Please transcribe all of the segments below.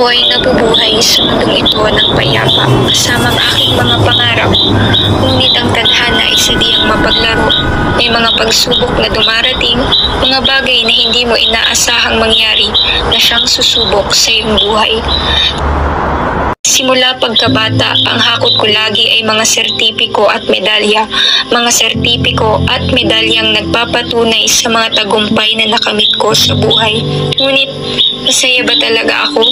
Ako ay nabubuhay sa mundong ito ng payapa kasama ang aking mga pangarap. Ngunit ang tadhana ay sadyang mapaglaro. May mga pagsubok na dumarating, mga bagay na hindi mo inaasahang mangyari na siyang susubok sa iyong buhay. Simula pagkabata, ang hakot ko lagi ay mga sertipiko at medalya. Mga sertipiko at medalyang nagpapatunay sa mga tagumpay na nakamit ko sa buhay. Ngunit, masaya ba talaga ako?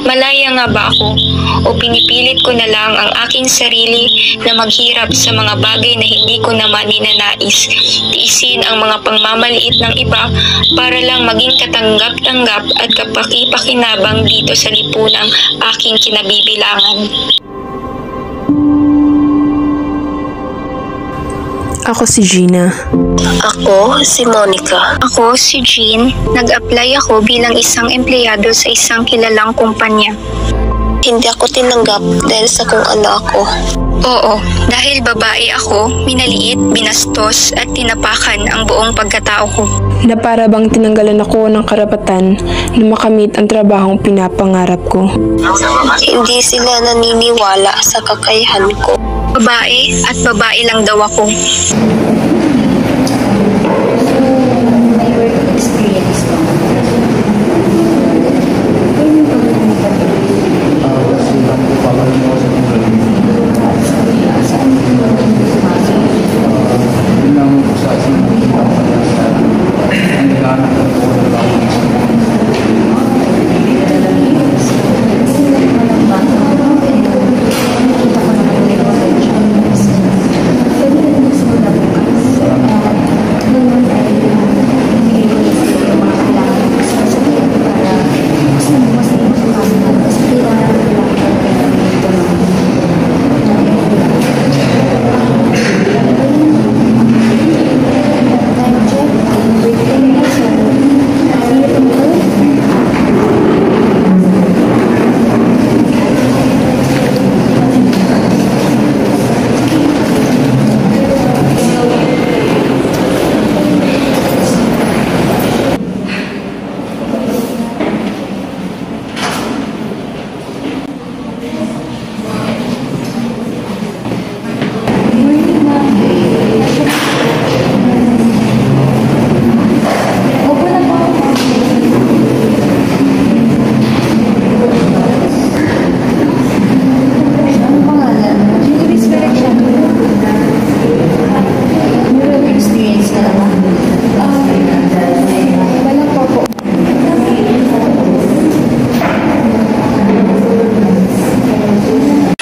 Malaya nga ba ako? O pinipilit ko na lang ang aking sarili na maghirap sa mga bagay na hindi ko naman ninanais? Tiisin ang mga pangmamaliit ng iba para lang maging katanggap-tanggap at kapaki-pakinabang dito sa lipunang aking kinabibilangan. Ako si Gina. Ako si Monica. Ako si Jean. Nag-apply ako bilang isang empleyado sa isang kilalang kumpanya. Hindi ako tinanggap dahil sa kung ano ako. Oo, dahil babae ako, minaliit, binastos at tinapakan ang buong pagkatao ko. Na para bang tinanggalan ako ng karapatan na makamit ang trabahong pinapangarap ko. Hindi sila naniniwala sa kakayahan ko. Babae at babae lang daw ako.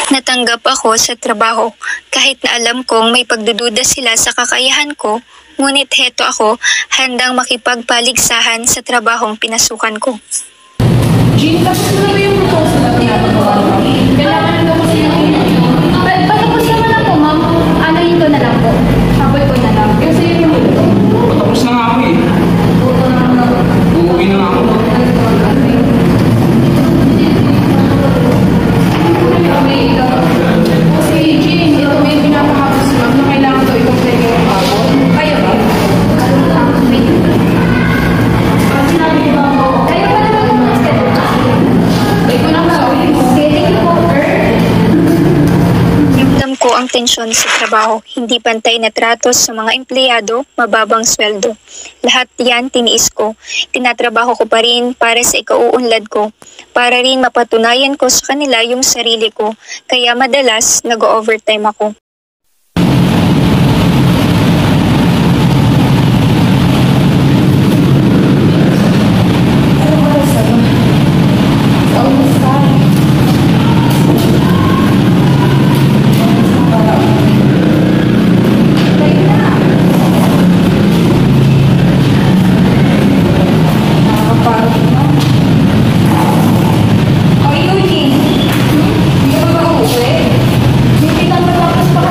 Natanggap ako sa trabaho kahit na alam kong may pagdududa sila sa kakayahan ko, ngunit heto ako handang makipagpaligsahan sa trabahong pinasukan ko. Jean, tapos na ba yung proposal na pinapagawa mo? Kailangan nyo kasi yung... Patapos naman ako, ma'am. Ano yun ko na lang po? Sabay ko na lang. Kasi yung... Patapos na nga ako eh. Uuwi na nga ako. Kasi Jean, ito may pinapakapos ma'am na kailangan ko i-complete yung ako. Kaya ba? Sinabi ko ba ako? Kaya ba naman yung schedule kasi? Wait ko na ba? Getting you over? Ramdam ko ang tensyon sa trabaho, hindi pantay na trato sa mga empleyado, mababang sweldo. Lahat yan tiniis ko. Tinatrabaho ko pa rin para sa ikauunlad ko. Para rin mapatunayan ko sa kanila yung sarili ko. Kaya madalas nag-overtime ako. Hindi ka ba uuwi? Hindi ka matapos pa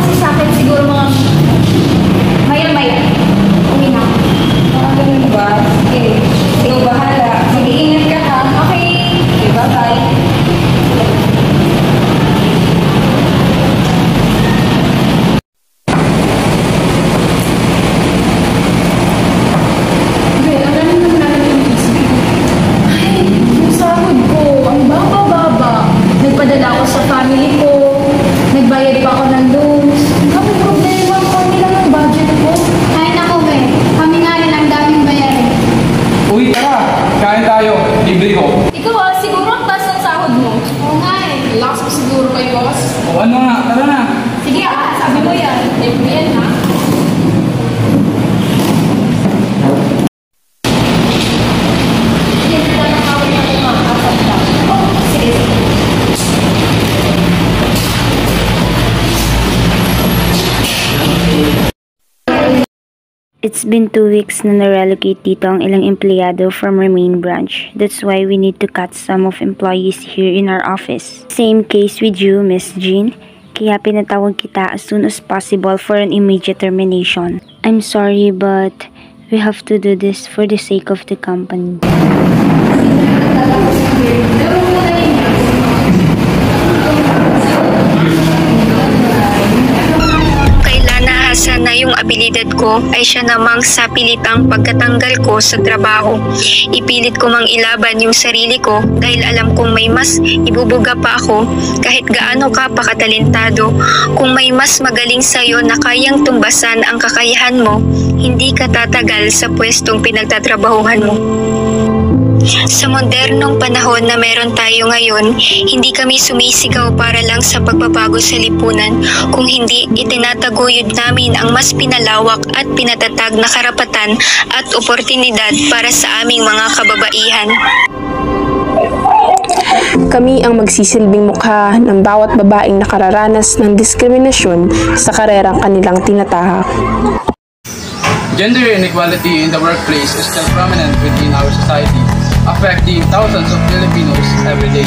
It's been 2 weeks na na-relocate dito ang ilang empleyado from our main branch. That's why we need to cut some of employees here in our office. Same case with you, Miss Jean. Kaya pinatawag kita as soon as possible for an immediate termination. I'm sorry, but we have to do this for the sake of the company. Nahasa na yung abilidad ko ay siya namang sa pilitang pagkatanggal ko sa trabaho. Ipilit ko mang ilaban yung sarili ko dahil alam kong may mas ibubuga pa ako kahit gaano ka pakatalentado. Kung may mas magaling sa'yo na kayang tumbasan ang kakayahan mo, hindi ka tatagal sa pwestong pinagtatrabahuhan mo. Sa modernong panahon na meron tayo ngayon, hindi kami sumisigaw para lang sa pagbabago sa lipunan, kung hindi itinataguyod namin ang mas pinalawak at pinatatag na karapatan at oportunidad para sa aming mga kababaihan. Kami ang magsisilbing mukha ng bawat babaeng nakararanas ng diskriminasyon sa karerang kanilang tinatahak. Gender inequality in the workplace is still prominent within our society, affecting thousands of Filipinos every day.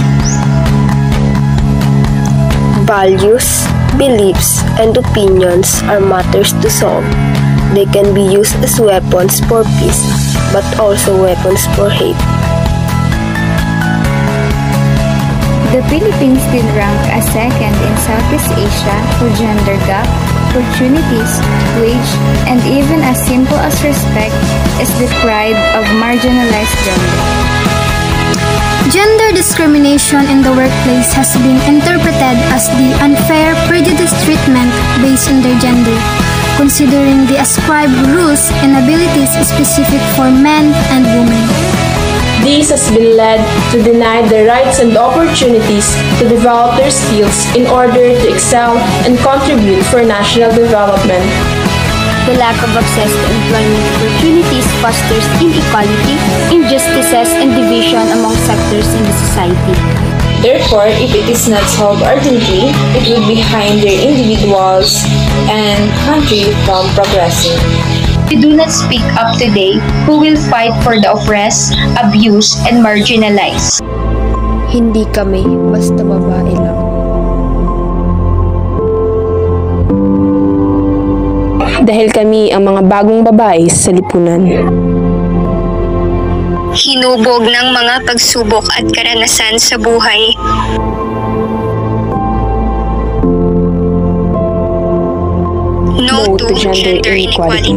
Values, beliefs, and opinions are matters to solve. They can be used as weapons for peace, but also weapons for hate. The Philippines still rank as second in Southeast Asia for gender gap, opportunities, wage, and even as simple as respect is deprived of marginalized gender. Gender discrimination in the workplace has been interpreted as the unfair prejudice treatment based on their gender, considering the ascribed rules and abilities specific for men and women. This has been led to deny their rights and opportunities to develop their skills in order to excel and contribute for national development. The lack of access to employment opportunities fosters inequality, injustices, and division among sectors in the society. Therefore, if it is not solved urgently, it will be hinder individuals and country from progressing. If we do not speak up today, who will fight for the oppressed, abused, and marginalized? Hindi kami basta babae lang. Dahil kami ang mga bagong babae sa lipunan. Hinubog ng mga pagsubok at karanasan sa buhay. No to gender inequality.